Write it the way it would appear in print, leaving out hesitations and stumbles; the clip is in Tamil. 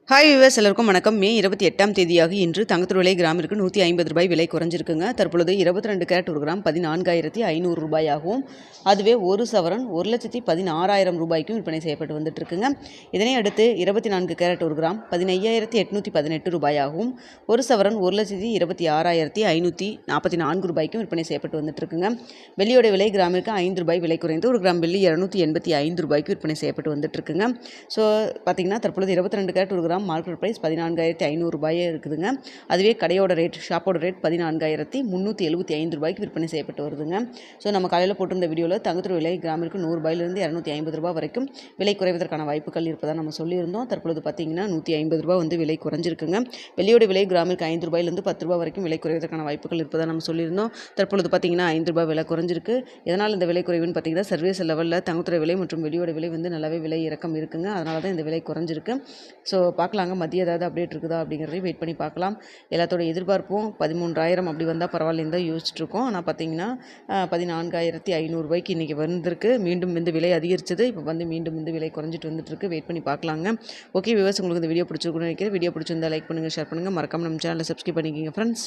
ஹாய் வியூவர்ஸ், எல்லாருக்கும் வணக்கம். மே 28ஆம் தேதியாக இன்று தங்கத்தோட விலை கிராமிற்கு ₹150 விலை குறைஞ்சிருக்குங்க. தற்பொழுது 22 கேரட் 1 கிராம் 14,500 ரூபாயாகவும், அதுவே ஒரு சவரன் 1,16,000 ரூபாய்க்கும் விற்பனை செய்யப்பட்டு வந்துட்டு இருக்குங்க. இதனை அடுத்து 24 கேரட் 1 கிராம் 15,818 ரூபாயாகவும், ஒரு சவரன் 1,26,544 ரூபாய்க்கும் விற்பனை செய்யப்பட்டு வந்துட்டு இருக்குங்க. வெள்ளியோட விலை கிராமிற்கு ₹5 விலை குறைந்து 1 கிராம் வெள்ளி ₹285 ரூபாய்க்கு விற்பனை செய்யப்பட்டு வந்துட்டு இருக்குங்க. ஸோ பார்த்தீங்கன்னா தற்பொழுது 22 கேரட் 1 கிராம் மார்க்கெட் ப்ரைஸ் 14,500 ரூபாயே இருக்குதுங்க. அதுவே கடையோட ரேட், ஷாப்போட ரேட் 14,375 ரூபாய்க்கு விற்பனை செய்யப்பட்டு வருதுங்க. ஸோ நம்ம காலையில் போட்டிருந்த வீடியோவில் தங்கத்தோட விலை கிராமிற்கு ₹100 ₹250 வரைக்கும் விலை குறைவதற்கான வாய்ப்புகள் இருப்பதாக நம்ம சொல்லியிருந்தோம். தற்பொழுது பார்த்தீங்கன்னா ₹150 வந்து விலை குறைஞ்சிருக்குங்க. வெள்ளியோட விலை கிராமிற்கு ₹5 ₹10 வரைக்கும் விலை குறைவதற்கான வாய்ப்புகள் இருப்பதாக நம்ம சொல்லியிருந்தோம். தற்பொழுது பார்த்தீங்கன்னா ₹5 விலை குறைஞ்சிருக்கு. எதனால் இந்த விலை குறைவுன்னு பார்த்தீங்கன்னா சர்வீஸ் லெவலில் தங்கத்தோட விலை மற்றும் வெள்ளியோட விலை வந்து நல்லாவே விலை இறக்கம் இருக்குங்க. அதனால தான் இந்த விலை குறைஞ்சிருக்கு. ஸோ பார்க்கலாங்க, மதியம் ஏதாவது அப்டேட் இருக்குதா அப்படிங்கிறதையும் வெயிட் பண்ணி பார்க்கலாம். எல்லாத்தோட எதிர்பார்ப்பும் 13,000 அப்படி வந்தால் பரவாயில்லைன்னு தான் யோசிச்சுட்ருக்கோம். ஆனால் பார்த்தீங்கன்னா 14,500 ரூபாய்க்கு இன்றைக்கி வந்திருக்கு. மீண்டும் வந்து விலை அதிகரிச்சது, இப்போ வந்து மீண்டும் வந்து விலை குறைஞ்சிட்டு வந்துட்டுருக்கு. வெயிட் பண்ணி பார்க்கலாங்க. ஓகே வியூவர்ஸ், உங்களுக்கு இந்த வீடியோ பிடிச்சிருக்குன்னு நினைக்கிறேன். வீடியோ பிடிச்சிருந்தா லைக் பண்ணுங்கள், ஷேர் பண்ணுங்கள், மறக்காமல் நம்ம சேனலை சப்ஸ்கிரைப் பண்ணிக்கோங்க ஃப்ரெண்ட்ஸ்.